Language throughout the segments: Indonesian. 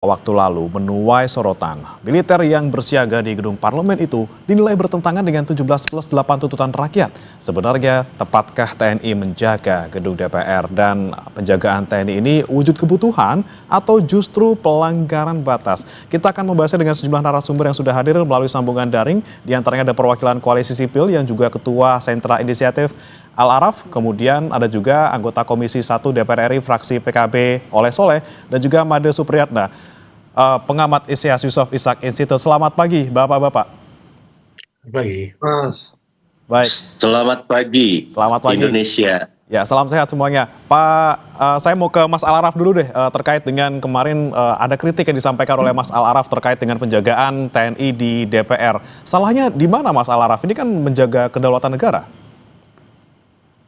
Waktu lalu menuai sorotan. Militer yang bersiaga di gedung parlemen itu dinilai bertentangan dengan 17+8 tuntutan rakyat. Sebenarnya, tepatkah TNI menjaga gedung DPR dan penjagaan TNI ini wujud kebutuhan atau justru pelanggaran batas? Kita akan membahasnya dengan sejumlah narasumber yang sudah hadir melalui sambungan daring. Di antaranya ada perwakilan Koalisi Sipil yang juga Ketua Sentra Inisiatif Al-Araf, kemudian ada juga anggota Komisi 1 DPR RI fraksi PKB Oleh Soleh, dan juga Made Supriyatna, pengamat ISIAS Yusof Ishak Institute. Selamat pagi, Bapak-Bapak. Pagi, Mas. Baik, Selamat pagi, selamat pagi. Indonesia. Ya, salam sehat semuanya. Pak, saya mau ke Mas Al-Araf dulu deh, terkait dengan kemarin ada kritik yang disampaikan oleh Mas Al-Araf terkait dengan penjagaan TNI di DPR. Salahnya di mana Mas Al-Araf? Ini kan menjaga kedaulatan negara.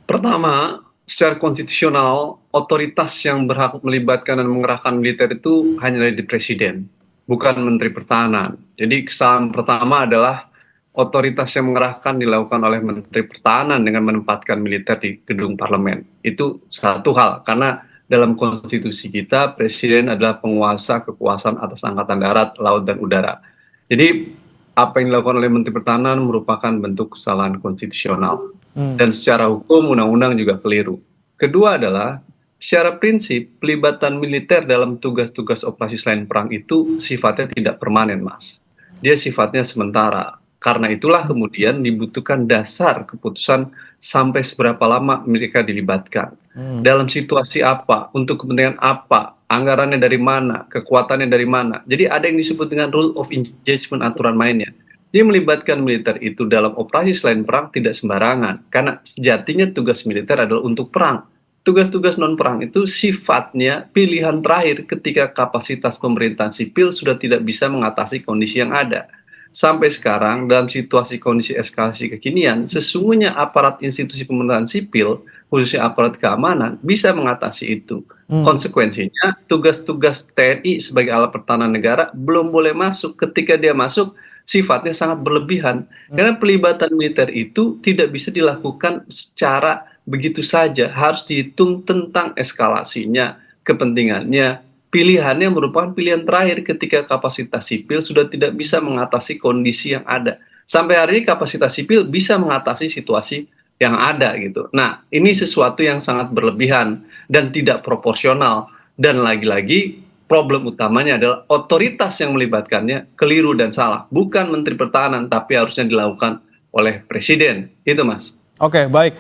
Pertama, secara konstitusional, otoritas yang berhak melibatkan dan mengerahkan militer itu hanya dari presiden, bukan Menteri Pertahanan. Jadi kesalahan pertama adalah otoritas yang mengerahkan dilakukan oleh Menteri Pertahanan dengan menempatkan militer di gedung parlemen. Itu satu hal, karena dalam konstitusi kita, presiden adalah penguasa kekuasaan atas angkatan darat, laut, dan udara. Jadi apa yang dilakukan oleh Menteri Pertahanan merupakan bentuk kesalahan konstitusional. Dan secara hukum undang-undang juga keliru. Kedua adalah secara prinsip pelibatan militer dalam tugas-tugas operasi selain perang itu sifatnya tidak permanen, Mas. Dia sifatnya sementara. Karena itulah kemudian dibutuhkan dasar keputusan sampai seberapa lama mereka dilibatkan. Dalam situasi apa, untuk kepentingan apa, anggarannya dari mana, kekuatannya dari mana. Jadi ada yang disebut dengan rule of engagement, aturan mainnya. Dia melibatkan militer itu dalam operasi selain perang tidak sembarangan, karena sejatinya tugas militer adalah untuk perang. Tugas-tugas non-perang itu sifatnya pilihan terakhir ketika kapasitas pemerintahan sipil sudah tidak bisa mengatasi kondisi yang ada. Sampai sekarang dalam situasi kondisi eskalasi kekinian, sesungguhnya aparat institusi pemerintahan sipil, khususnya aparat keamanan, bisa mengatasi itu. Konsekuensinya, tugas-tugas TNI sebagai alat pertahanan negara belum boleh masuk. Ketika dia masuk, sifatnya sangat berlebihan. Karena pelibatan militer itu tidak bisa dilakukan secara begitu saja. Harus dihitung tentang eskalasinya, kepentingannya. Pilihannya merupakan pilihan terakhir ketika kapasitas sipil sudah tidak bisa mengatasi kondisi yang ada. Sampai hari ini kapasitas sipil bisa mengatasi situasi yang ada gitu. Nah, ini sesuatu yang sangat berlebihan dan tidak proporsional. Dan lagi-lagi problem utamanya adalah otoritas yang melibatkannya keliru dan salah. Bukan Menteri Pertahanan, tapi harusnya dilakukan oleh Presiden. Itu, Mas. Oke, baik.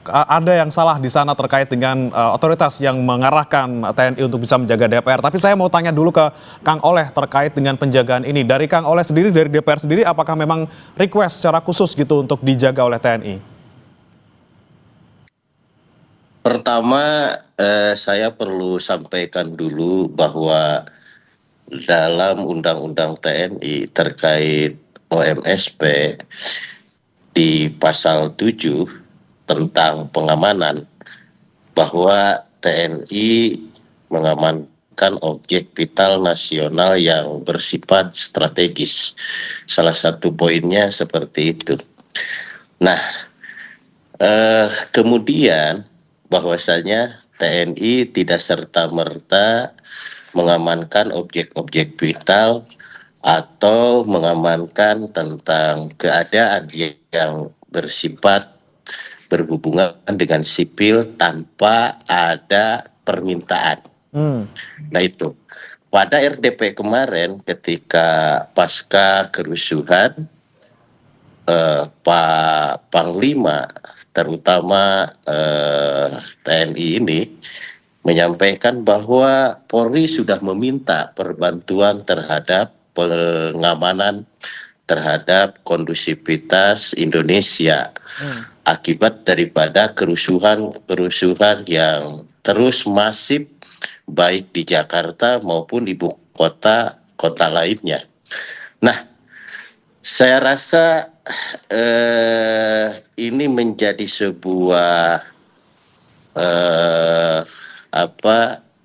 Ada yang salah di sana terkait dengan otoritas yang mengarahkan TNI untuk bisa menjaga DPR. Tapi saya mau tanya dulu ke Kang Oleh terkait dengan penjagaan ini. Dari Kang Oleh sendiri, dari DPR sendiri, apakah memang request secara khusus gitu untuk dijaga oleh TNI? Pertama, saya perlu sampaikan dulu bahwa dalam Undang-Undang TNI terkait OMSP di pasal 7 tentang pengamanan, bahwa TNI mengamankan objek vital nasional yang bersifat strategis. Salah satu poinnya seperti itu. Nah, kemudian bahwasanya TNI tidak serta-merta mengamankan objek-objek vital atau mengamankan tentang keadaan yang bersifat berhubungan dengan sipil tanpa ada permintaan. Nah itu, pada RDP kemarin ketika pasca kerusuhan, Pak Panglima terutama TNI ini menyampaikan bahwa Polri sudah meminta perbantuan terhadap pengamanan terhadap kondusivitas Indonesia akibat daripada kerusuhan yang terus masif baik di Jakarta maupun ibu kota lainnya. Nah, saya rasa ini menjadi sebuah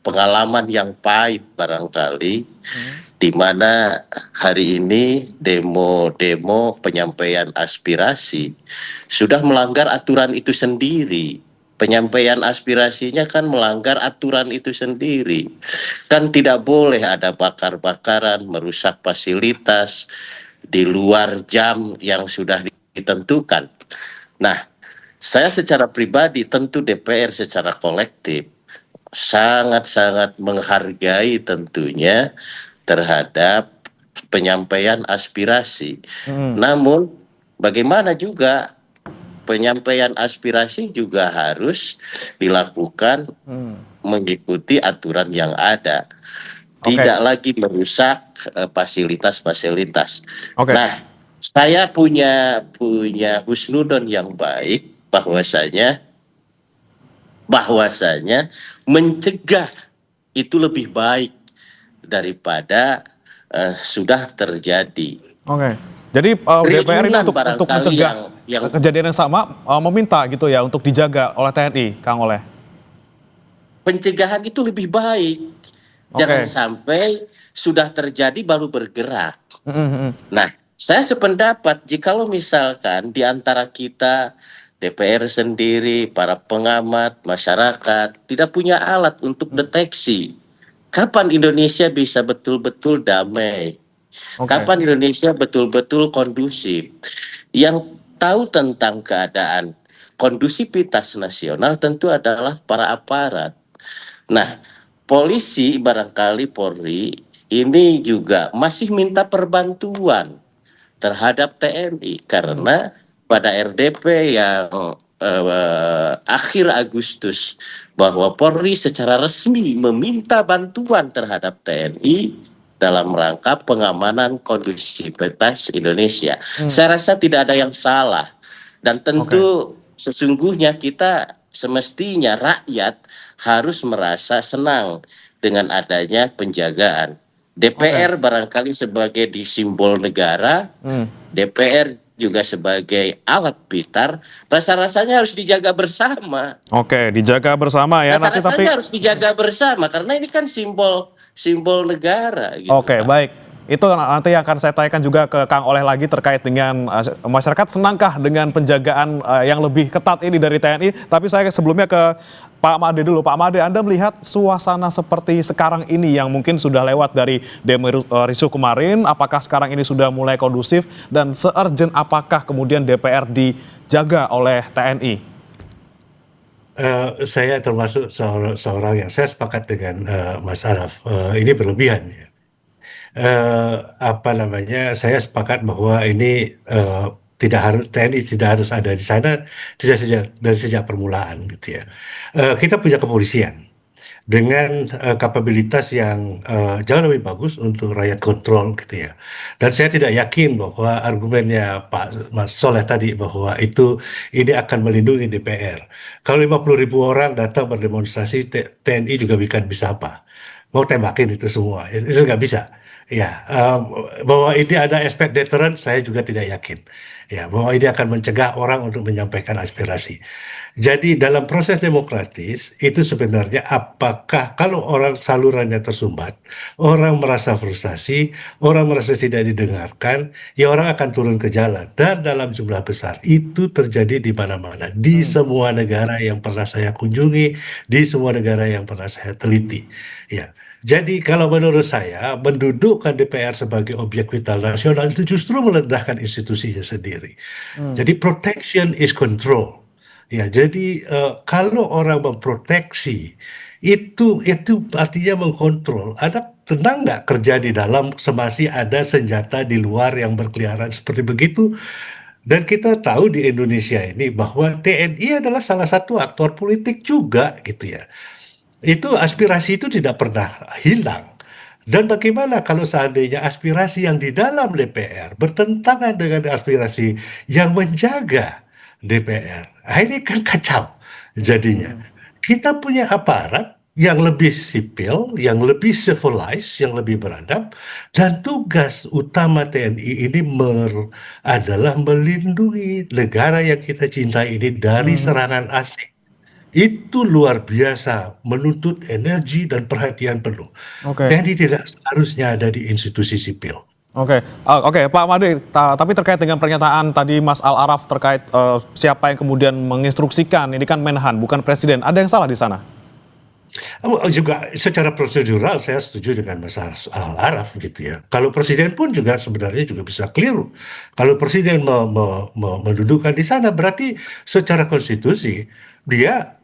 pengalaman yang pahit barangkali, di mana hari ini demo penyampaian aspirasi sudah melanggar aturan itu sendiri. penyampaian aspirasinya kan melanggar aturan itu sendiri. Kan tidak boleh ada bakar-bakaran, merusak fasilitas di luar jam yang sudah ditentukan. Nah, saya secara pribadi, tentu DPR secara kolektif sangat-sangat menghargai tentunya terhadap penyampaian aspirasi. Namun, bagaimana juga penyampaian aspirasi juga harus dilakukan mengikuti aturan yang ada, Oke. tidak lagi merusak fasilitas-fasilitas. Oke. Nah, saya punya husnudon yang baik bahwasanya mencegah itu lebih baik daripada sudah terjadi. Oke. Jadi DPR ini Keinginan untuk barangkali mencegah yang kejadian yang sama meminta gitu ya untuk dijaga oleh TNI, Kang Oleh. pencegahan itu lebih baik. Jangan Oke. sampai sudah terjadi baru bergerak. Mhm. Nah, saya sependapat jikalau misalkan di antara kita DPR sendiri, para pengamat, masyarakat tidak punya alat untuk deteksi kapan Indonesia bisa betul-betul damai, Oke. kapan Indonesia betul-betul kondusif. Yang tahu tentang keadaan kondusivitas nasional tentu adalah para aparat. Nah, polisi barangkali Polri ini juga masih minta perbantuan terhadap TNI karena pada RDP yang akhir Agustus bahwa Polri secara resmi meminta bantuan terhadap TNI dalam rangka pengamanan kondusivitas Indonesia. Saya rasa tidak ada yang salah dan tentu sesungguhnya kita semestinya rakyat harus merasa senang dengan adanya penjagaan. DPR barangkali sebagai di simbol negara, DPR juga sebagai alat pitar, rasa-rasanya harus dijaga bersama. Oke, dijaga bersama ya. Nanti tapi Rasa-rasanya harus dijaga bersama karena ini kan simbol negara. Gitu, oke, Pak. baik. Itu nanti akan saya tanyakan juga ke Kang Oleh lagi terkait dengan masyarakat senangkah dengan penjagaan yang lebih ketat ini dari TNI. Tapi saya sebelumnya ke Pak Made dulu. Pak Made, Anda melihat suasana seperti sekarang ini yang mungkin sudah lewat dari demo ricuh kemarin, apakah sekarang ini sudah mulai kondusif dan se-urgent apakah kemudian DPR dijaga oleh TNI? Saya termasuk seorang yang saya sepakat dengan Mas Araf. Ini berlebihan ya. Saya sepakat bahwa ini tidak harus TNI tidak harus ada di sana dari sejak permulaan gitu ya. Kita punya kepolisian dengan kapabilitas yang jauh lebih bagus untuk rakyat kontrol gitu ya. Dan saya tidak yakin bahwa argumennya Pak Mas Soleh tadi bahwa ini akan melindungi DPR. Kalau 50.000 orang datang berdemonstrasi, TNI juga bisa apa? Mau tembakin itu semua, itu nggak bisa. Ya, bahwa ini ada aspek deterrent, saya juga tidak yakin. Ya, bahwa ini akan mencegah orang untuk menyampaikan aspirasi. Jadi dalam proses demokratis itu sebenarnya apakah kalau orang salurannya tersumbat, orang merasa frustasi, orang merasa tidak didengarkan, ya orang akan turun ke jalan. Dan dalam jumlah besar itu terjadi di mana-mana, di semua negara yang pernah saya kunjungi, di semua negara yang pernah saya teliti. Ya. Jadi kalau menurut saya mendudukkan DPR sebagai objek vital nasional itu justru merendahkan institusinya sendiri. Jadi protection is control. Ya, jadi kalau orang memproteksi itu artinya mengkontrol. Ada tenang nggak kerja di dalam semasih ada senjata di luar yang berkeliaran seperti begitu. Dan kita tahu di Indonesia ini bahwa TNI adalah salah satu aktor politik juga gitu ya. Itu aspirasi itu tidak pernah hilang. Dan bagaimana kalau seandainya aspirasi yang di dalam DPR bertentangan dengan aspirasi yang menjaga DPR? Nah, ini kan kacau jadinya. Kita punya aparat yang lebih sipil, yang lebih civilized, yang lebih beradab, dan tugas utama TNI ini adalah melindungi negara yang kita cintai ini dari serangan asing. Itu luar biasa, menuntut energi dan perhatian penuh. Oke. TNI tidak seharusnya ada di institusi sipil. Oke, Pak Made, tapi terkait dengan pernyataan tadi Mas Al-Araf terkait siapa yang kemudian menginstruksikan, ini kan Menhan, bukan Presiden. Ada yang salah di sana? Juga secara prosedural saya setuju dengan Mas Al-Araf gitu ya. Kalau presiden pun juga sebenarnya juga bisa keliru. Kalau presiden mendudukan di sana berarti secara konstitusi dia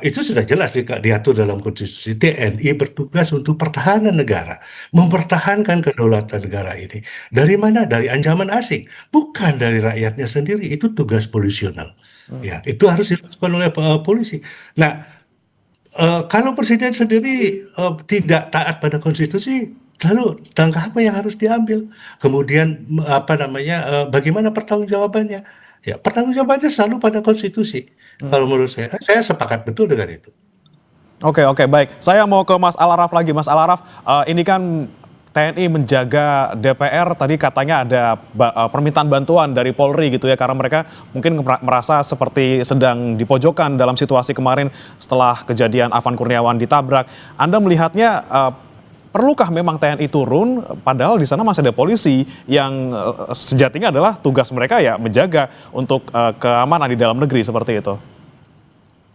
itu sudah jelas diatur dalam konstitusi. TNI bertugas untuk pertahanan negara, mempertahankan kedaulatan negara ini. Dari mana? Dari ancaman asing, bukan dari rakyatnya sendiri. Itu tugas polisional. Ya, itu harus dilakukan oleh polisi. Nah, kalau presiden sendiri tidak taat pada konstitusi, lalu langkah apa yang harus diambil? Kemudian bagaimana pertanggungjawabannya? Ya, pertanggungjawabannya selalu pada konstitusi. Kalau menurut saya sepakat betul dengan itu. Oke, baik. Saya mau ke Mas Al-Araf lagi. Mas Al-Araf, ini kan TNI menjaga DPR, tadi katanya ada permintaan bantuan dari Polri gitu ya, karena mereka mungkin merasa seperti sedang dipojokkan dalam situasi kemarin setelah kejadian Afan Kurniawan ditabrak. Anda melihatnya perlukah memang TNI turun, padahal di sana masih ada polisi yang sejatinya adalah tugas mereka ya menjaga untuk keamanan di dalam negeri seperti itu?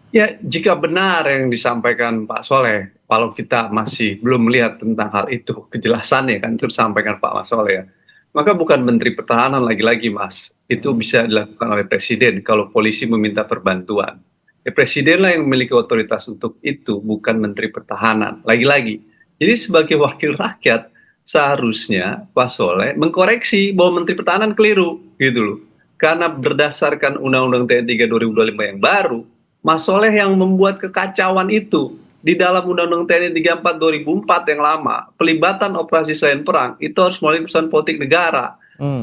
Ya, jika benar yang disampaikan Pak Soleh, kalau kita masih belum melihat tentang hal itu, kejelasannya kan itu disampaikan Pak Mas Soleh ya, maka bukan Menteri Pertahanan lagi-lagi Mas, itu bisa dilakukan oleh Presiden kalau polisi meminta perbantuan. Ya, Presiden lah yang memiliki otoritas untuk itu, bukan Menteri Pertahanan. Lagi-lagi, jadi sebagai wakil rakyat, seharusnya Pak Soleh mengkoreksi bahwa Menteri Pertahanan keliru, gitu loh. Karena berdasarkan Undang-Undang TNI 3 2025 yang baru, Mas Soleh yang membuat kekacauan itu di dalam Undang-Undang TNI 34 2004 yang lama, pelibatan operasi selain perang itu harus melalui keputusan politik negara.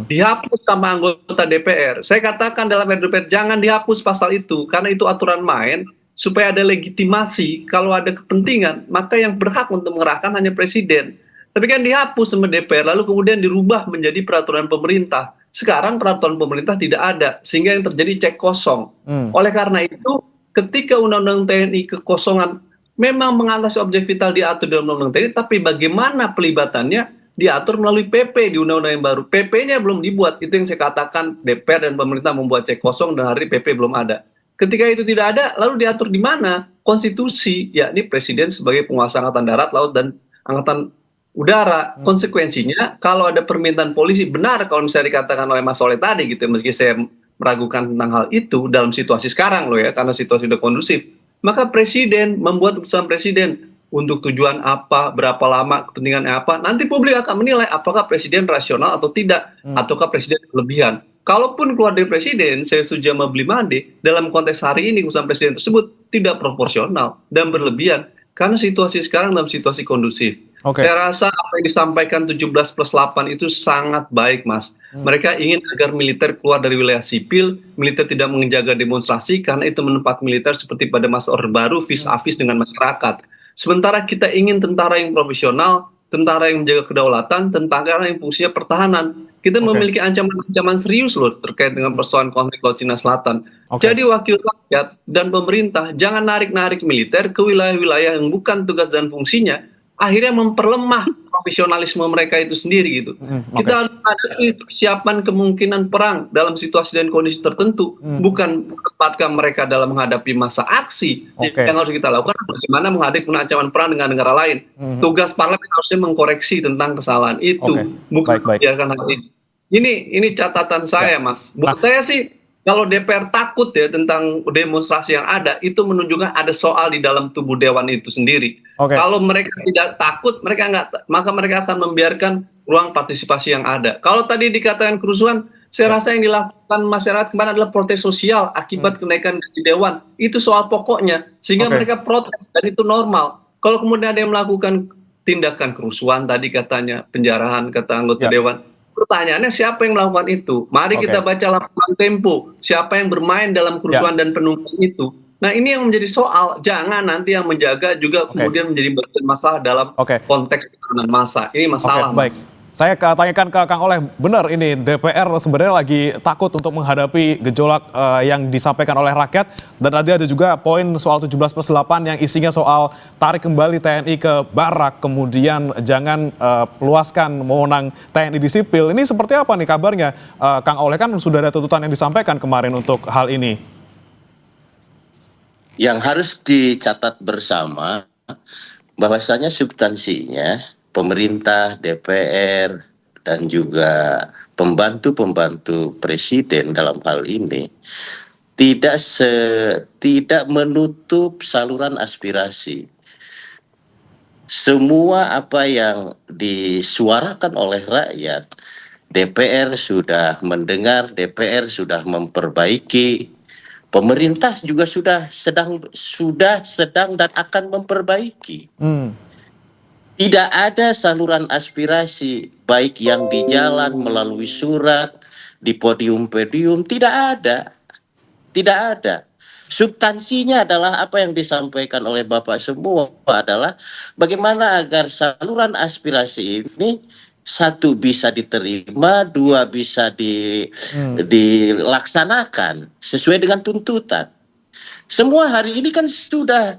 Dihapus sama anggota DPR. Saya katakan dalam RDPR jangan dihapus pasal itu karena itu aturan main supaya ada legitimasi. Kalau ada kepentingan maka yang berhak untuk mengerahkan hanya presiden. Tapi kan dihapus sama DPR lalu kemudian dirubah menjadi peraturan pemerintah. Sekarang peraturan pemerintah tidak ada sehingga yang terjadi cek kosong. Oleh karena itu ketika Undang-Undang TNI kekosongan memang mengatasi objek vital diatur dalam Undang-Undang TNI, tapi bagaimana pelibatannya diatur melalui PP di Undang-Undang yang baru. PP-nya belum dibuat, itu yang saya katakan DPR dan pemerintah membuat cek kosong dan hari PP belum ada. Ketika itu tidak ada, lalu diatur di mana? Konstitusi, yakni Presiden sebagai penguasa Angkatan Darat, Laut, dan Angkatan Udara. Konsekuensinya, kalau ada permintaan polisi, benar kalau misalnya dikatakan oleh Mas Soleh tadi, gitu, meski saya meragukan tentang hal itu dalam situasi sekarang loh ya, karena situasi sudah kondusif, maka presiden membuat keputusan presiden untuk tujuan apa, berapa lama, kepentingan apa, nanti publik akan menilai apakah presiden rasional atau tidak, ataukah presiden berlebihan. Kalaupun keluar dari presiden, saya setuju sama Bli Made, dalam konteks hari ini keputusan presiden tersebut tidak proporsional dan berlebihan, karena situasi sekarang dalam situasi kondusif. Saya rasa apa yang disampaikan 17+8 itu sangat baik, Mas. Mereka ingin agar militer keluar dari wilayah sipil, militer tidak menjaga demonstrasi karena itu menempat militer seperti pada masa Orde Baru vis-a-vis dengan masyarakat. Sementara kita ingin tentara yang profesional, tentara yang menjaga kedaulatan, tentara yang fungsinya pertahanan. Kita memiliki ancaman-ancaman serius loh terkait dengan persoalan konflik Laut Cina Selatan. Jadi wakil rakyat dan pemerintah jangan narik-narik militer ke wilayah-wilayah yang bukan tugas dan fungsinya, akhirnya memperlemah profesionalisme mereka itu sendiri gitu. Kita harus menghadapi persiapan kemungkinan perang dalam situasi dan kondisi tertentu, bukan menempatkan mereka dalam menghadapi masa aksi. Yang harus kita lakukan bagaimana menghadapi ancaman perang dengan negara lain. Tugas parlemen harusnya mengkoreksi tentang kesalahan itu, bukan membiarkan hal ini. Ini catatan saya, Mas. Buat saya sih, kalau DPR takut ya tentang demonstrasi yang ada, itu menunjukkan ada soal di dalam tubuh Dewan itu sendiri. Kalau mereka tidak takut, maka mereka akan membiarkan ruang partisipasi yang ada. Kalau tadi dikatakan kerusuhan, saya rasa yang dilakukan masyarakat kemarin adalah protes sosial akibat kenaikan gaji Dewan. Itu soal pokoknya, sehingga mereka protes dan itu normal. Kalau kemudian ada yang melakukan tindakan kerusuhan, tadi katanya penjarahan, kata anggota Dewan. Pertanyaannya siapa yang melakukan itu? Mari kita baca laporan Tempo. Siapa yang bermain dalam kerusuhan dan penunggang itu? Nah ini yang menjadi soal. Jangan nanti yang menjaga juga kemudian menjadi bagian masalah dalam konteks tekanan massa. Ini masalah. Baik. Saya tanyakan ke Kang Oleh, benar ini DPR sebenarnya lagi takut untuk menghadapi gejolak yang disampaikan oleh rakyat, dan tadi ada juga poin soal 17+8 yang isinya soal tarik kembali TNI ke barak, kemudian jangan luaskan wewenang TNI di sipil. Ini seperti apa nih kabarnya? Kang Oleh, kan sudah ada tuntutan yang disampaikan kemarin untuk hal ini. Yang harus dicatat bersama bahwasanya substansinya pemerintah, DPR, dan juga pembantu-pembantu presiden dalam hal ini tidak menutup saluran aspirasi. Semua apa yang disuarakan oleh rakyat, DPR sudah mendengar, DPR sudah memperbaiki, pemerintah juga sudah sedang dan akan memperbaiki. Tidak ada saluran aspirasi, baik yang di jalan, melalui surat, di podium-podium, tidak ada. Tidak ada. Substansinya adalah apa yang disampaikan oleh Bapak semua adalah bagaimana agar saluran aspirasi ini, satu bisa diterima, dua bisa dilaksanakan sesuai dengan tuntutan. Semua hari ini kan sudah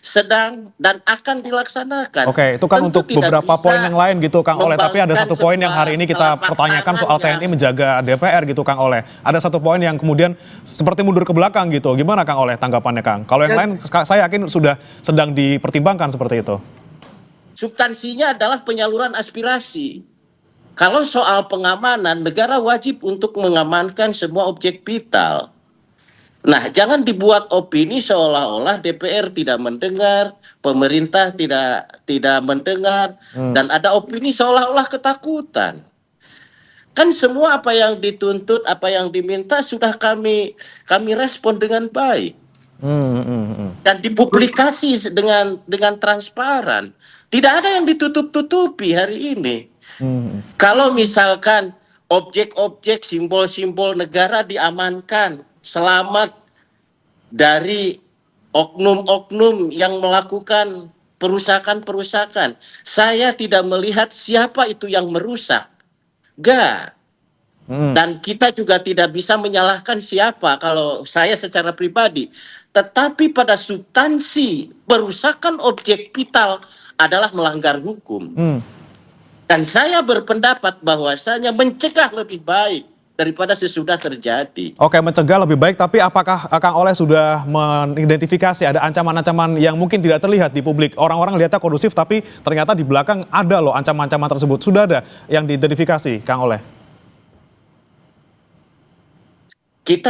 sedang dan akan dilaksanakan. Oke, itu kan Tentu untuk tidak beberapa bisa poin yang lain gitu Kang Oleh, tapi ada satu poin yang hari ini kita telapak pertanyakan soal tangan TNI menjaga DPR gitu Kang Oleh. Ada satu poin yang kemudian seperti mundur ke belakang gitu. Gimana Kang Oleh tanggapannya Kang? Kalau yang lain saya yakin sudah sedang dipertimbangkan seperti itu. Substansinya adalah penyaluran aspirasi. Kalau soal pengamanan, negara wajib untuk mengamankan semua objek vital. Nah, jangan dibuat opini seolah-olah DPR tidak mendengar, pemerintah tidak mendengar, dan ada opini seolah-olah ketakutan. Kan semua apa yang dituntut, apa yang diminta sudah kami respon dengan baik. Dan dipublikasi dengan transparan. Tidak ada yang ditutup-tutupi hari ini. Kalau misalkan objek-objek, simbol-simbol negara diamankan, selamat dari oknum-oknum yang melakukan perusakan-perusakan. Saya tidak melihat siapa itu yang merusak. Enggak. Dan kita juga tidak bisa menyalahkan siapa kalau saya secara pribadi. Tetapi pada substansi perusakan objek vital adalah melanggar hukum. Dan saya berpendapat bahwasanya mencegah lebih baik daripada sesudah terjadi. Oke, mencegah lebih baik, tapi apakah Kang Oleh sudah mengidentifikasi ada ancaman-ancaman yang mungkin tidak terlihat di publik? Orang-orang lihatnya kondusif, tapi ternyata di belakang ada loh ancaman-ancaman tersebut. Sudah ada yang diidentifikasi, Kang Oleh?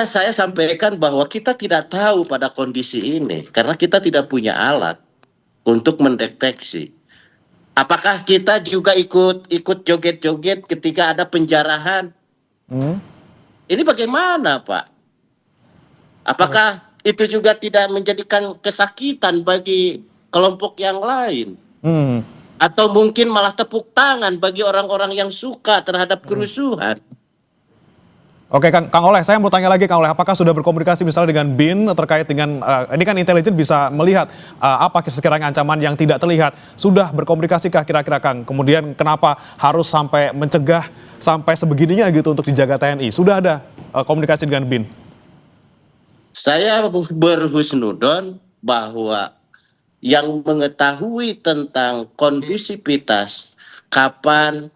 Saya sampaikan bahwa kita tidak tahu pada kondisi ini, karena kita tidak punya alat untuk mendeteksi. Apakah kita juga ikut joget-joget ketika ada penjarahan? Ini bagaimana, Pak? Apakah itu juga tidak menjadikan kesakitan bagi kelompok yang lain? Atau mungkin malah tepuk tangan bagi orang-orang yang suka terhadap kerusuhan? Oke, Kang Oleh, saya mau tanya lagi Kang Oleh, apakah sudah berkomunikasi misalnya dengan BIN terkait dengan, ini kan intelijen bisa melihat apa sekiranya ancaman yang tidak terlihat. Sudah berkomunikasikah kira-kira Kang? Kemudian kenapa harus sampai mencegah sampai sebegininya gitu untuk dijaga TNI? Sudah ada komunikasi dengan BIN? Saya berhusnudon bahwa yang mengetahui tentang kondusivitas, kapan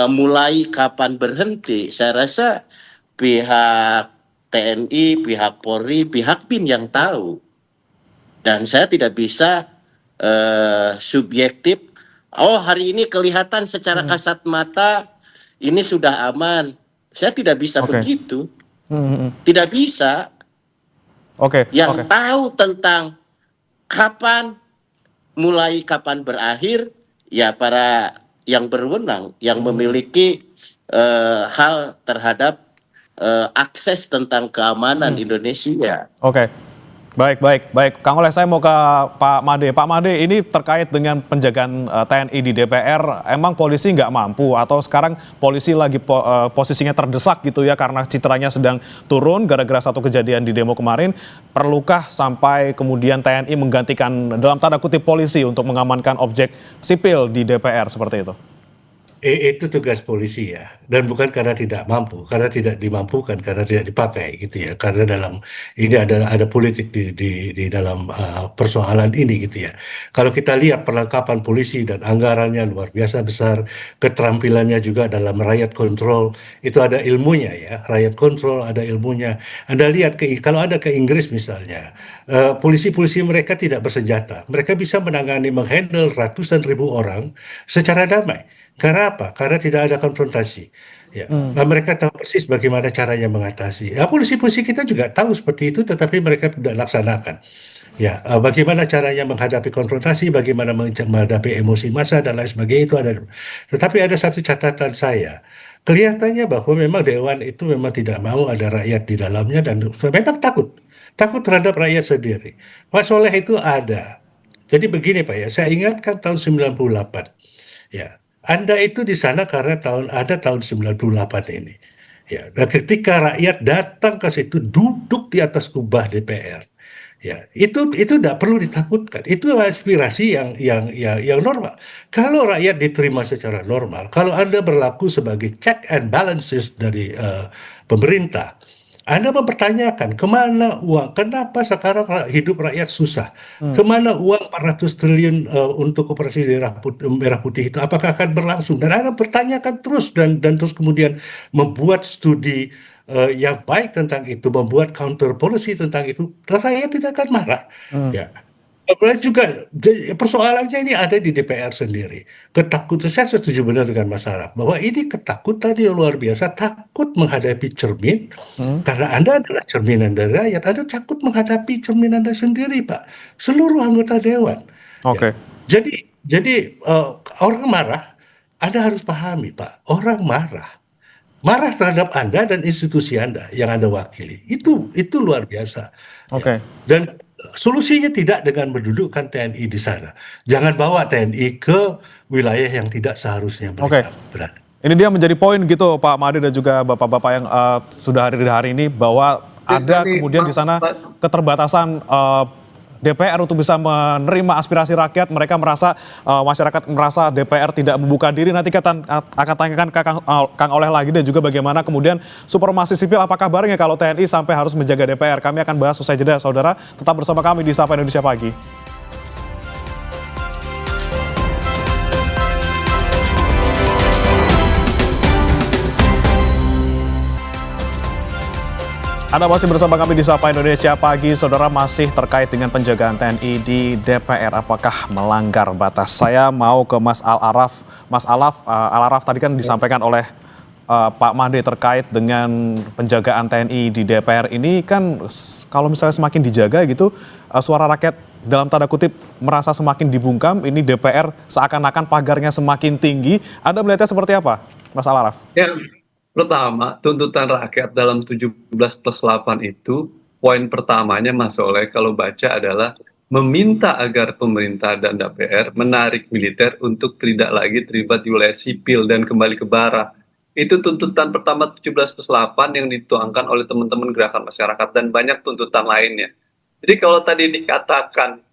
mulai, kapan berhenti, saya rasa pihak TNI, pihak Polri, pihak BIN yang tahu. Dan saya tidak bisa subjektif, oh hari ini kelihatan secara kasat mata, ini sudah aman. Saya tidak bisa begitu. Tidak bisa. Yang tahu tentang kapan mulai, kapan berakhir, ya para yang berwenang, yang memiliki hal terhadap akses tentang keamanan Indonesia. Baik. Kang Oleh, saya mau ke Pak Made. Pak Made, ini terkait dengan penjagaan TNI di DPR, emang polisi nggak mampu atau sekarang polisi lagi posisinya terdesak gitu ya karena citranya sedang turun gara-gara satu kejadian di demo kemarin, perlukah sampai kemudian TNI menggantikan dalam tanda kutip polisi untuk mengamankan objek sipil di DPR seperti itu? Itu tugas polisi ya, dan bukan karena tidak mampu, karena tidak dimampukan, karena tidak dipakai gitu ya. Karena dalam ini ada politik di dalam persoalan ini gitu ya. Kalau kita lihat perlengkapan polisi dan anggarannya luar biasa besar, keterampilannya juga dalam riot control itu ada ilmunya ya. Riot control ada ilmunya. Anda lihat kalau ada ke Inggris misalnya, polisi-polisi mereka tidak bersenjata, mereka bisa menghandle ratusan ribu orang secara damai. Karena apa? Karena tidak ada konfrontasi. Ya, nah, mereka tahu persis bagaimana caranya mengatasi. Ya, polisi-polisi kita juga tahu seperti itu, tetapi mereka tidak laksanakan. Ya, bagaimana caranya menghadapi konfrontasi, bagaimana menghadapi emosi massa dan lain sebagainya itu ada. Tetapi ada satu catatan saya. Kelihatannya bahwa memang Dewan itu memang tidak mau ada rakyat di dalamnya dan memang takut. Takut terhadap rakyat sendiri. Mas Soleh itu ada. Jadi begini Pak ya, saya ingatkan tahun 98. Ya, Anda itu di sana karena tahun 98 ini. Ya, dan ketika rakyat datang ke situ duduk di atas kubah DPR. Ya, itu tidak perlu ditakutkan. Itu aspirasi yang normal. Kalau rakyat diterima secara normal, kalau Anda berlaku sebagai check and balances dari pemerintah, Anda mempertanyakan kemana uang, kenapa sekarang hidup rakyat susah, kemana uang 400 triliun untuk operasi merah putih itu, apakah akan berlangsung? Dan Anda pertanyakan terus dan terus kemudian membuat studi yang baik tentang itu, membuat counter policy tentang itu, dan rakyat tidak akan marah. Ya. Apalagi juga persoalannya ini ada di DPR sendiri. Ketakutan, saya setuju benar dengan Mas Araf bahwa ini ketakutan yang luar biasa, takut menghadapi cermin karena Anda adalah cerminan dari rakyat. Anda takut menghadapi cermin Anda sendiri, Pak. Seluruh anggota dewan. Oke. Ya. Jadi orang marah, Anda harus pahami, Pak. Orang marah terhadap Anda dan institusi Anda yang Anda wakili. Itu luar biasa. Oke. Dan solusinya tidak dengan mendudukkan TNI di sana. Jangan bawa TNI ke wilayah yang tidak seharusnya mereka berada. Ini dia menjadi poin gitu Pak Made dan juga bapak-bapak yang sudah hadir di hari ini bahwa ada kemudian di sana keterbatasan DPR untuk bisa menerima aspirasi rakyat. Mereka merasa masyarakat merasa DPR tidak membuka diri. Nanti kita akan tanyakan ke Kang Oleh lagi dan juga bagaimana kemudian supremasi sipil apa kabarnya kalau TNI sampai harus menjaga DPR. Kami akan bahas usai jeda, saudara. Tetap bersama kami di Sapa Indonesia Pagi. Anda masih bersama kami di Sapa Indonesia Pagi. Saudara, masih terkait dengan penjagaan TNI di DPR. Apakah melanggar batas? Saya mau ke Mas Al-Araf. Mas Al-Araf tadi kan disampaikan oleh Pak Made terkait dengan penjagaan TNI di DPR ini kan kalau misalnya semakin dijaga gitu, suara rakyat dalam tanda kutip merasa semakin dibungkam. Ini DPR seakan-akan pagarnya semakin tinggi. Anda melihatnya seperti apa, Mas Al-Araf? Ya, pertama, tuntutan rakyat dalam 17+8 itu, poin pertamanya Mas Soleh kalau baca adalah meminta agar pemerintah dan DPR menarik militer untuk tidak lagi terlibat di wilayah sipil dan kembali ke bara. Itu tuntutan pertama 17+8 yang dituangkan oleh teman-teman gerakan masyarakat dan banyak tuntutan lainnya. Jadi kalau tadi dikatakan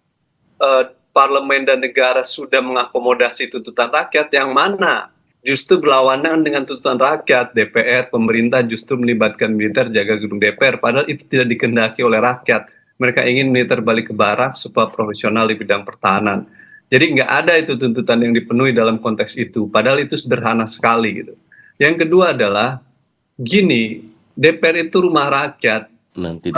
parlemen dan negara sudah mengakomodasi tuntutan rakyat, yang mana justru berlawanan dengan tuntutan rakyat. DPR, pemerintah justru melibatkan militer jaga gedung DPR, padahal itu tidak dikehendaki oleh rakyat. Mereka ingin militer balik ke barak supaya profesional di bidang pertahanan. Jadi nggak ada itu tuntutan yang dipenuhi dalam konteks itu, padahal itu sederhana sekali gitu. Yang kedua adalah gini, DPR itu rumah rakyat. Nanti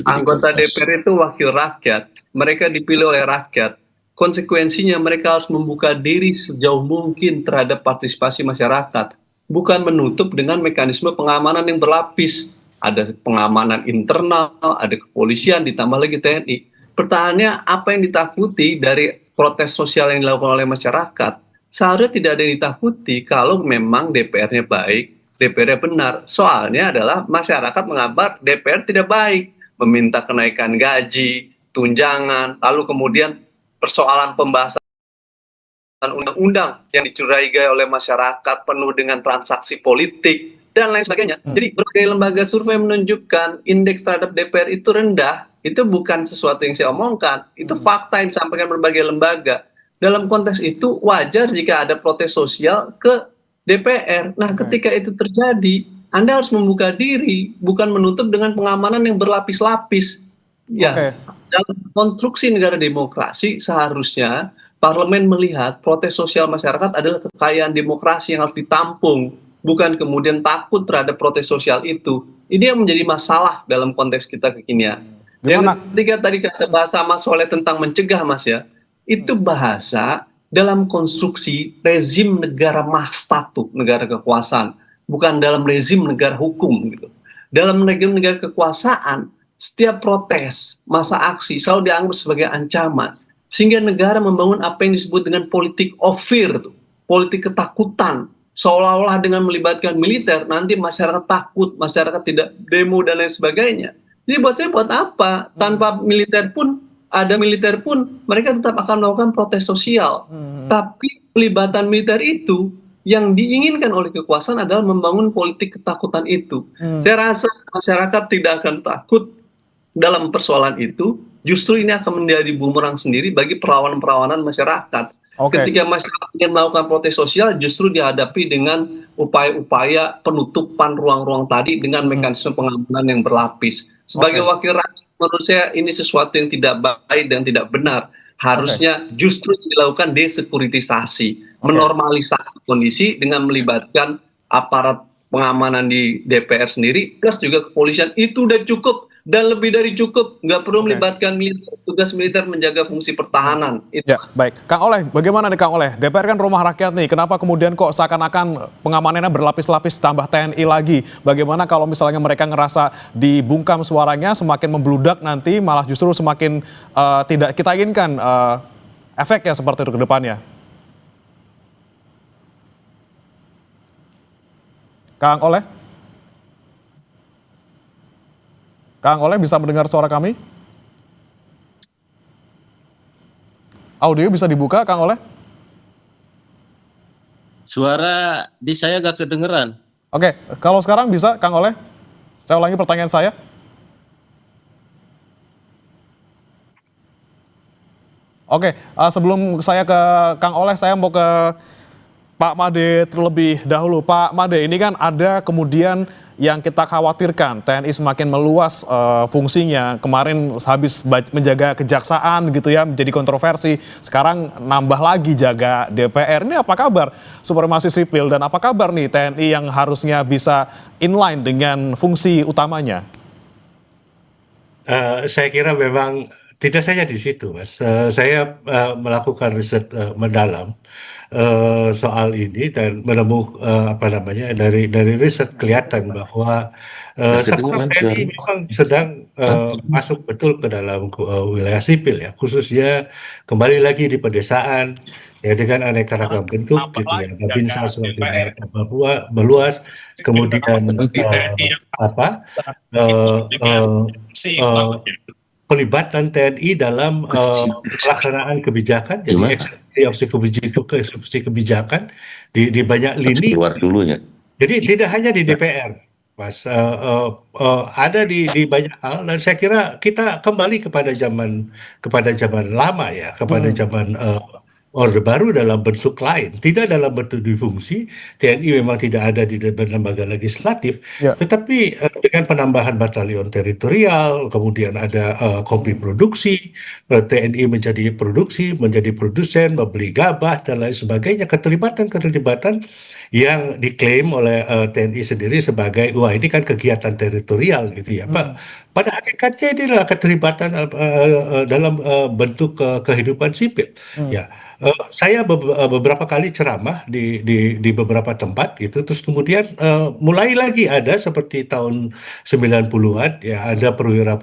Anggota DPR itu wakil rakyat, mereka dipilih oleh rakyat. Konsekuensinya mereka harus membuka diri sejauh mungkin terhadap partisipasi masyarakat. Bukan menutup dengan mekanisme pengamanan yang berlapis. Ada pengamanan internal, ada kepolisian, ditambah lagi TNI. Pertanyaannya, apa yang ditakuti dari protes sosial yang dilakukan oleh masyarakat? Seharusnya tidak ada yang ditakuti kalau memang DPR-nya baik, DPR-nya benar. Soalnya adalah masyarakat mengabar DPR tidak baik. Meminta kenaikan gaji, tunjangan, lalu kemudian persoalan pembahasan undang-undang yang dicurigai oleh masyarakat penuh dengan transaksi politik dan lain sebagainya. Jadi berbagai lembaga survei menunjukkan indeks terhadap DPR itu rendah. Itu bukan sesuatu yang saya omongkan, itu fakta yang disampaikan berbagai lembaga. Dalam konteks itu wajar jika ada protes sosial ke DPR. Nah, ketika itu terjadi, Anda harus membuka diri, bukan menutup dengan pengamanan yang berlapis-lapis. Oke. Ya, dalam konstruksi negara demokrasi seharusnya parlemen melihat protes sosial masyarakat adalah kekayaan demokrasi yang harus ditampung, bukan kemudian takut terhadap protes sosial itu. Ini yang menjadi masalah dalam konteks kita kekinian. Yang Gimana? ketiga tadi kata bahasa Mas Soleh tentang mencegah, Mas, ya, itu bahasa dalam konstruksi rezim negara mahstatu, negara kekuasaan, bukan dalam rezim negara hukum gitu. Dalam rezim negara kekuasaan, setiap protes, masa aksi selalu dianggap sebagai ancaman, sehingga negara membangun apa yang disebut dengan politik of fear, tuh, politik ketakutan, seolah-olah dengan melibatkan militer nanti masyarakat takut, masyarakat tidak demo dan lain sebagainya. Jadi buat saya buat apa? Tanpa militer pun ada militer pun mereka tetap akan melakukan protes sosial. Tapi pelibatan militer itu yang diinginkan oleh kekuasaan adalah membangun politik ketakutan itu. Saya rasa masyarakat tidak akan takut dalam persoalan itu. Justru ini akan menjadi bumerang sendiri bagi perlawanan-perlawanan masyarakat. Oke. Ketika masyarakat ingin melakukan protes sosial, justru dihadapi dengan upaya-upaya penutupan ruang-ruang tadi dengan mekanisme pengamanan yang berlapis. Sebagai wakil rakyat, menurut saya ini sesuatu yang tidak baik dan tidak benar. Harusnya justru dilakukan desekuritisasi, menormalisasi kondisi dengan melibatkan aparat pengamanan di DPR sendiri, plus juga kepolisian. Itu udah cukup dan lebih dari cukup. Nggak perlu melibatkan militer, tugas militer menjaga fungsi pertahanan. Itu. Ya, baik. Kang Oleh, bagaimana nih Kang Oleh? DPR kan rumah rakyat nih, kenapa kemudian kok seakan-akan pengamanannya berlapis-lapis tambah TNI lagi? Bagaimana kalau misalnya mereka ngerasa dibungkam suaranya, semakin membludak nanti, malah justru semakin tidak kita inginkan efeknya seperti itu ke depannya? Kang Oleh? Kang Oleh bisa mendengar suara kami? Audio bisa dibuka, Kang Oleh? Suara di saya gak kedengeran. Oke, kalau sekarang bisa, Kang Oleh? Saya ulangi pertanyaan saya. Oke, sebelum saya ke Kang Oleh, saya mau ke Pak Made terlebih dahulu. Pak Made, ini kan ada kemudian yang kita khawatirkan, TNI semakin meluas fungsinya. Kemarin habis menjaga kejaksaan gitu ya, menjadi kontroversi. Sekarang nambah lagi jaga DPR. Ini apa kabar supremasi sipil dan apa kabar nih TNI yang harusnya bisa inline dengan fungsi utamanya? Saya kira memang tidak saja di situ, Mas. Saya melakukan riset mendalam soal ini dan menemukan apa namanya dari riset kelihatan bahwa Satuan TNI memang sedang masuk betul ke dalam wilayah sipil ya, khususnya kembali lagi di pedesaan ya dengan aneka ragam bentuk gitu ya. Babinsa semakin meluas, kemudian pelibatan TNI dalam pelaksanaan kebijakan, jadi eksekusi kebijakan di banyak lini. Keluar dulu ya. Jadi tidak hanya di DPR, Mas, ada di banyak hal. Dan saya kira kita kembali kepada zaman lama ya, kepada zaman Orde Baru dalam bentuk lain, tidak dalam bentuk difungsi. TNI memang tidak ada di lembaga legislatif, tetapi dengan penambahan batalion teritorial, kemudian ada kompi produksi, TNI menjadi produksi, menjadi produsen, membeli gabah dan lain sebagainya, keterlibatan yang diklaim oleh TNI sendiri sebagai wah ini kan kegiatan teritorial gitu ya. Pada hakikatnya ini adalah keterlibatan dalam bentuk kehidupan sipil. Ya, saya beberapa kali ceramah di beberapa tempat gitu, terus kemudian mulai lagi ada seperti tahun 90-an ya, ada perwira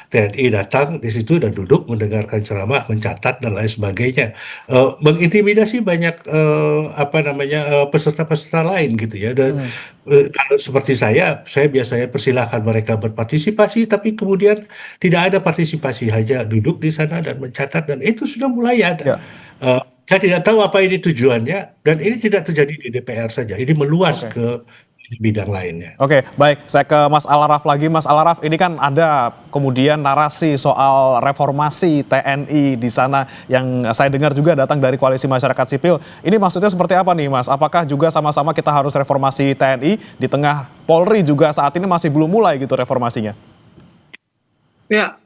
TNI datang di situ dan duduk mendengarkan ceramah, mencatat dan lain sebagainya, mengintimidasi banyak peserta-peserta lain gitu ya. Dan kalau seperti saya biasanya persilahkan mereka berpartisipasi, tapi kemudian tidak ada partisipasi, hanya duduk di sana dan mencatat, dan itu sudah mulai ada. Saya tidak tahu apa ini tujuannya, dan ini tidak terjadi di DPR saja, ini meluas ke bidang lainnya. Oke, baik. Saya ke Mas Al-Araf lagi. Mas Al-Araf, ini kan ada kemudian narasi soal reformasi TNI di sana yang saya dengar juga datang dari Koalisi Masyarakat Sipil. Ini maksudnya seperti apa nih, Mas? Apakah juga sama-sama kita harus reformasi TNI di tengah Polri juga saat ini masih belum mulai gitu reformasinya? Ya,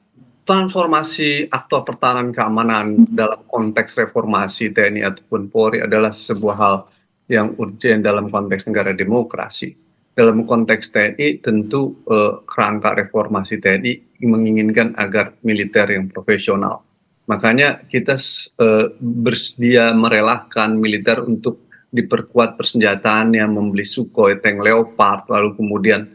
transformasi aktor pertahanan keamanan dalam konteks reformasi TNI ataupun Polri adalah sebuah hal yang urgent dalam konteks negara demokrasi. Dalam konteks TNI tentu kerangka reformasi TNI menginginkan agar militer yang profesional. Makanya kita bersedia merelakan militer untuk diperkuat persenjataannya, membeli Sukhoi, tank Leopard, lalu kemudian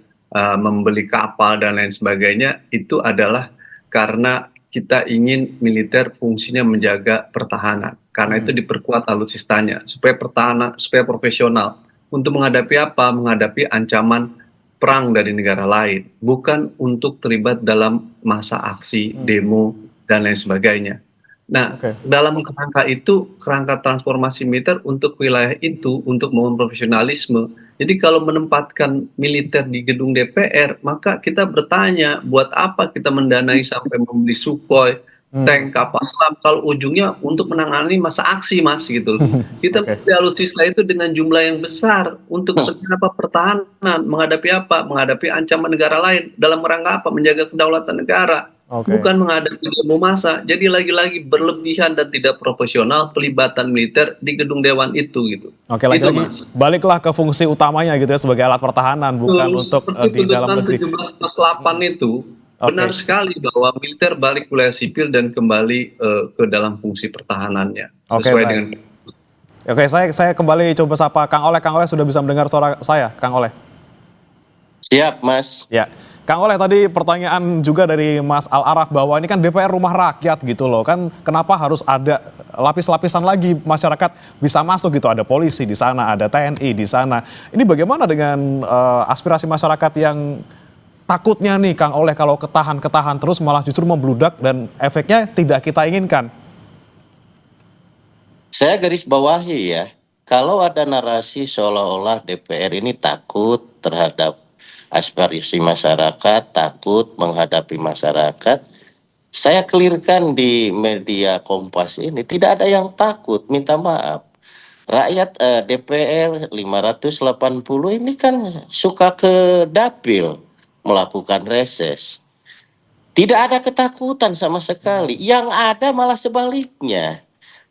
membeli kapal dan lain sebagainya. Itu adalah karena kita ingin militer fungsinya menjaga pertahanan. Karena itu diperkuat alutsistanya supaya pertahanan, supaya profesional. Untuk menghadapi apa? Menghadapi ancaman perang dari negara lain, bukan untuk terlibat dalam masa aksi, demo dan lain sebagainya. Nah, dalam kerangka itu, kerangka transformasi militer untuk wilayah itu, untuk membangun profesionalisme. Jadi kalau menempatkan militer di gedung DPR, maka kita bertanya, buat apa kita mendanai sampai membeli Sukhoi, tank, kapal selam, kalau ujungnya untuk menangani masa aksi, Mas, gitu. Kita membeli alutsista itu dengan jumlah yang besar untuk apa? Pertahanan, menghadapi apa? Menghadapi ancaman negara lain, dalam rangka apa? Menjaga kedaulatan negara. Bukan menghadapi demo massa. Jadi lagi-lagi berlebihan dan tidak profesional pelibatan militer di gedung dewan itu gitu. Oke, lagi-lagi baliklah ke fungsi utamanya gitu ya, sebagai alat pertahanan, bukan untuk di dalam negeri. 17+8 itu benar sekali bahwa militer balik wilayah sipil dan kembali ke dalam fungsi pertahanannya sesuai dengan. Oke, saya kembali coba sapa Kang Oleh. Kang Oleh sudah bisa mendengar suara saya, Kang Oleh? Siap, Mas. Ya, Kang Oleh, tadi pertanyaan juga dari Mas Al-Araf bahwa ini kan DPR rumah rakyat gitu loh, kan kenapa harus ada lapis-lapisan lagi masyarakat bisa masuk gitu, ada polisi di sana, ada TNI di sana. Ini bagaimana dengan aspirasi masyarakat yang takutnya nih Kang Oleh kalau ketahan terus malah justru membludak dan efeknya tidak kita inginkan? Saya garis bawahi ya, kalau ada narasi seolah-olah DPR ini takut terhadap aspirasi masyarakat, takut menghadapi masyarakat, saya clearkan di media Kompas ini, tidak ada yang takut, minta maaf. Rakyat DPR 580 ini kan suka ke dapil melakukan reses. Tidak ada ketakutan sama sekali, yang ada malah sebaliknya.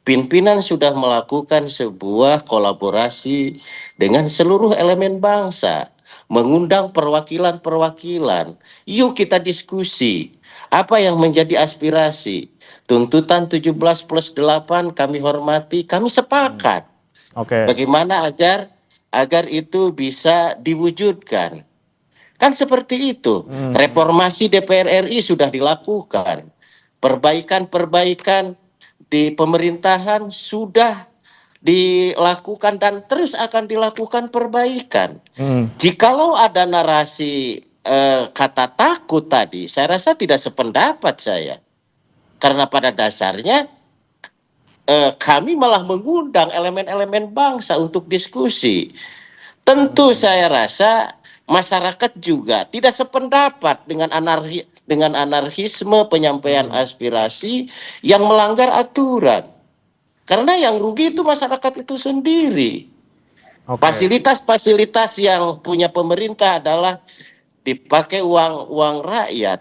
Pimpinan sudah melakukan sebuah kolaborasi dengan seluruh elemen bangsa, mengundang perwakilan-perwakilan. Yuk kita diskusi, apa yang menjadi aspirasi. Tuntutan 17+8 kami hormati, kami sepakat. Bagaimana agar itu bisa diwujudkan. Kan seperti itu. Reformasi DPR RI sudah dilakukan. Perbaikan-perbaikan di pemerintahan sudah dilakukan dan terus akan dilakukan perbaikan. Jikalau ada narasi kata takut tadi, saya rasa tidak sependapat saya. Karena pada dasarnya kami malah mengundang elemen-elemen bangsa untuk diskusi. Tentu saya rasa masyarakat juga tidak sependapat dengan anarkisme penyampaian aspirasi yang melanggar aturan. Karena yang rugi itu masyarakat itu sendiri. Fasilitas-fasilitas yang punya pemerintah adalah dipakai uang rakyat.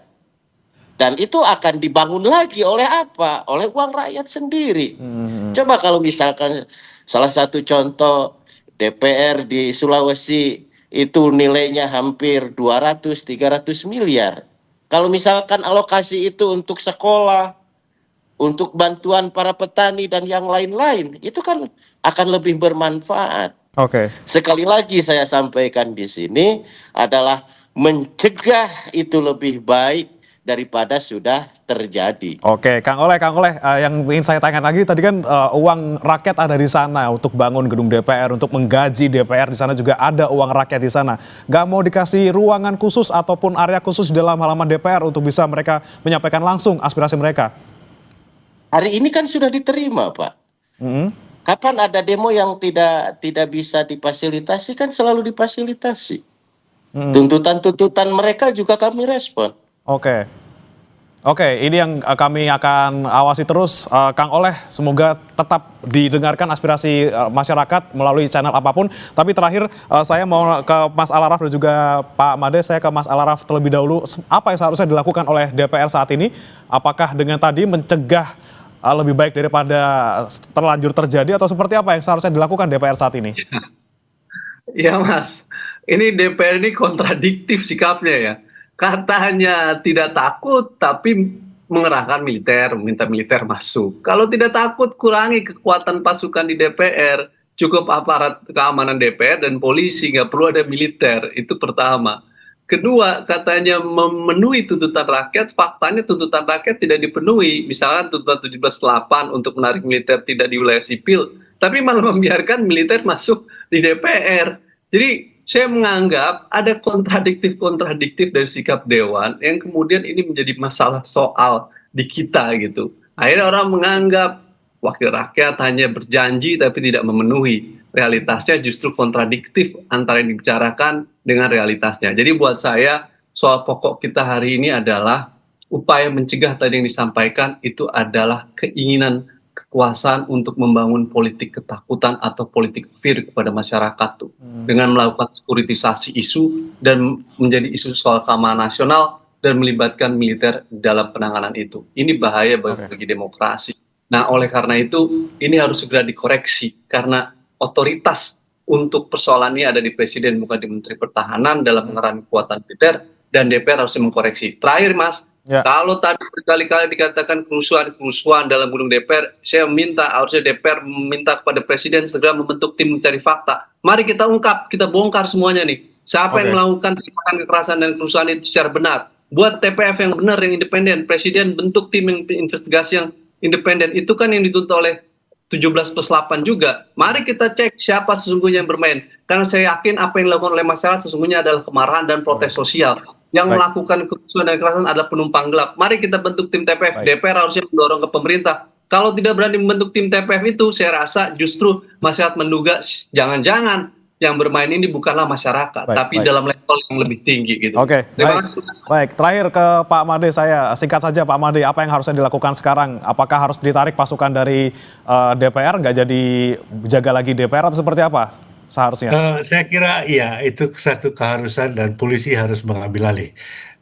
Dan itu akan dibangun lagi oleh apa? Oleh uang rakyat sendiri. Coba kalau misalkan salah satu contoh DPR di Sulawesi itu nilainya hampir 200-300 miliar. Kalau misalkan alokasi itu untuk sekolah, untuk bantuan para petani dan yang lain-lain, itu kan akan lebih bermanfaat. Sekali lagi saya sampaikan di sini adalah mencegah itu lebih baik daripada sudah terjadi. Kang Oleh, yang ingin saya tanya lagi tadi kan uang rakyat ada di sana untuk bangun gedung DPR, untuk menggaji DPR di sana juga ada uang rakyat di sana. Gak mau dikasih ruangan khusus ataupun area khusus di dalam halaman DPR untuk bisa mereka menyampaikan langsung aspirasi mereka? Hari ini kan sudah diterima, Pak. Kapan ada demo yang tidak bisa difasilitasi? Kan selalu difasilitasi. Tuntutan-tuntutan mereka juga kami respon. Oke. Oke, ini yang kami akan awasi terus, Kang Oleh. Semoga tetap didengarkan aspirasi masyarakat melalui channel apapun. Tapi terakhir, saya mau ke Mas Alaraf dan juga Pak Made. Saya ke Mas Alaraf terlebih dahulu. Apa yang seharusnya dilakukan oleh DPR saat ini? Apakah dengan tadi mencegah lebih baik daripada terlanjur terjadi, atau seperti apa yang seharusnya dilakukan DPR saat ini? Ya Mas, ini DPR ini kontradiktif sikapnya ya. Katanya tidak takut, tapi mengerahkan militer, minta militer masuk. Kalau tidak takut, kurangi kekuatan pasukan di DPR. Cukup aparat keamanan DPR dan polisi, nggak perlu ada militer. Itu pertama. Kedua, katanya memenuhi tuntutan rakyat, faktanya tuntutan rakyat tidak dipenuhi. Misalnya tuntutan 17.8 untuk menarik militer tidak di wilayah sipil, tapi malah membiarkan militer masuk di DPR. Jadi saya menganggap ada kontradiktif dari sikap Dewan yang kemudian ini menjadi masalah soal di kita gitu. Akhirnya orang menganggap wakil rakyat hanya berjanji tapi tidak memenuhi. Realitasnya justru kontradiktif antara yang dibicarakan dengan realitasnya. Jadi buat saya soal pokok kita hari ini adalah upaya mencegah tadi yang disampaikan itu adalah keinginan kekuasaan untuk membangun politik ketakutan atau politik fear kepada masyarakat tuh dengan melakukan sekuritisasi isu dan menjadi isu soal keamanan nasional dan melibatkan militer dalam penanganan itu. Ini bahaya bagi demokrasi. Nah, oleh karena itu ini harus segera dikoreksi karena otoritas untuk persoalan ini ada di Presiden bukan di Menteri Pertahanan dalam mengerahkan kekuatan militer, dan DPR harus mengkoreksi. Terakhir Mas, kalau tadi berkali-kali dikatakan kerusuhan dalam gedung DPR, saya minta harusnya DPR meminta kepada Presiden segera membentuk tim mencari fakta. Mari kita ungkap, kita bongkar semuanya nih. Siapa yang melakukan tindakan kekerasan dan kerusuhan itu secara benar. Buat TPF yang benar, yang independen. Presiden bentuk tim yang investigasi yang independen. Itu kan yang dituntut oleh 17+8 juga. Mari kita cek siapa sesungguhnya yang bermain. Karena saya yakin apa yang dilakukan oleh masyarakat sesungguhnya adalah kemarahan dan protes sosial. Yang melakukan kerusuhan dan kekerasan adalah penumpang gelap. Mari kita bentuk tim TPF. DPR harusnya mendorong ke pemerintah. Kalau tidak berani membentuk tim TPF itu, saya rasa justru masyarakat menduga jangan-jangan yang bermain ini bukanlah masyarakat, tapi dalam level yang lebih tinggi gitu. Oke, baik. Terakhir ke Pak Made, saya singkat saja Pak Made, apa yang harusnya dilakukan sekarang? Apakah harus ditarik pasukan dari DPR, nggak jadi jaga lagi DPR atau seperti apa seharusnya? Saya kira iya, itu satu keharusan dan polisi harus mengambil alih.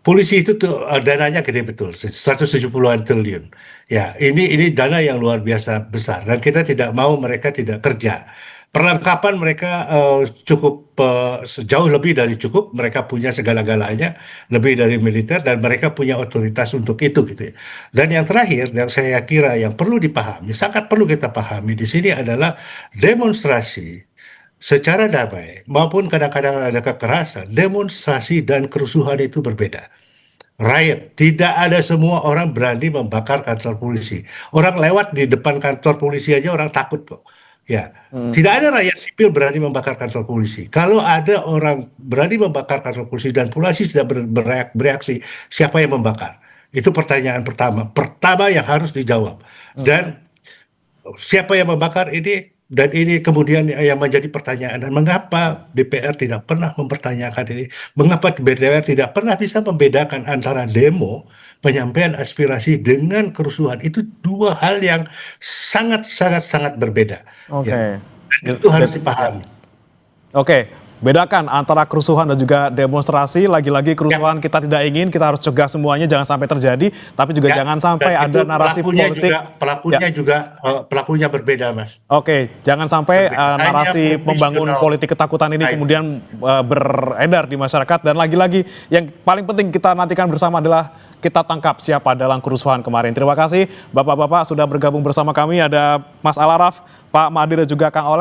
Polisi itu tuh dananya gede betul, 170-an triliun. Ya, ini dana yang luar biasa besar dan kita tidak mau mereka tidak kerja. Perlengkapan mereka cukup jauh lebih dari cukup. Mereka punya segala-galanya, lebih dari militer, dan mereka punya otoritas untuk itu gitu ya. Dan yang terakhir, yang saya kira yang perlu dipahami, sangat perlu kita pahami di sini adalah demonstrasi secara damai maupun kadang-kadang ada kekerasan. Demonstrasi dan kerusuhan itu berbeda. Riot, tidak ada semua orang berani membakar kantor polisi. Orang lewat di depan kantor polisi aja orang takut kok. Ya, tidak ada rakyat sipil berani membakar kantor polisi. Kalau ada orang berani membakar kantor polisi dan polisi tidak bereaksi, siapa yang membakar? Itu pertanyaan pertama. Pertama yang harus dijawab. Dan siapa yang membakar ini? Dan ini kemudian yang menjadi pertanyaan. Dan mengapa DPR tidak pernah mempertanyakan ini? Mengapa DPR tidak pernah bisa membedakan antara demo, penyampaian aspirasi dengan kerusuhan? Itu dua hal yang sangat berbeda. Ya. Dan itu harus dipahami. Oke, bedakan antara kerusuhan dan juga demonstrasi. Lagi-lagi kerusuhan kita tidak ingin, kita harus cegah semuanya, jangan sampai terjadi. Tapi juga jangan sampai ada narasi politik. Pelakunya berbeda, Mas. Oke, jangan sampai narasi membangun politik ketakutan ini kemudian beredar di masyarakat. Dan lagi-lagi yang paling penting kita nantikan bersama adalah kita tangkap siapa dalam kerusuhan kemarin. Terima kasih Bapak-Bapak sudah bergabung bersama kami. Ada Mas Alaraf, Pak Made dan juga Kang Oleh.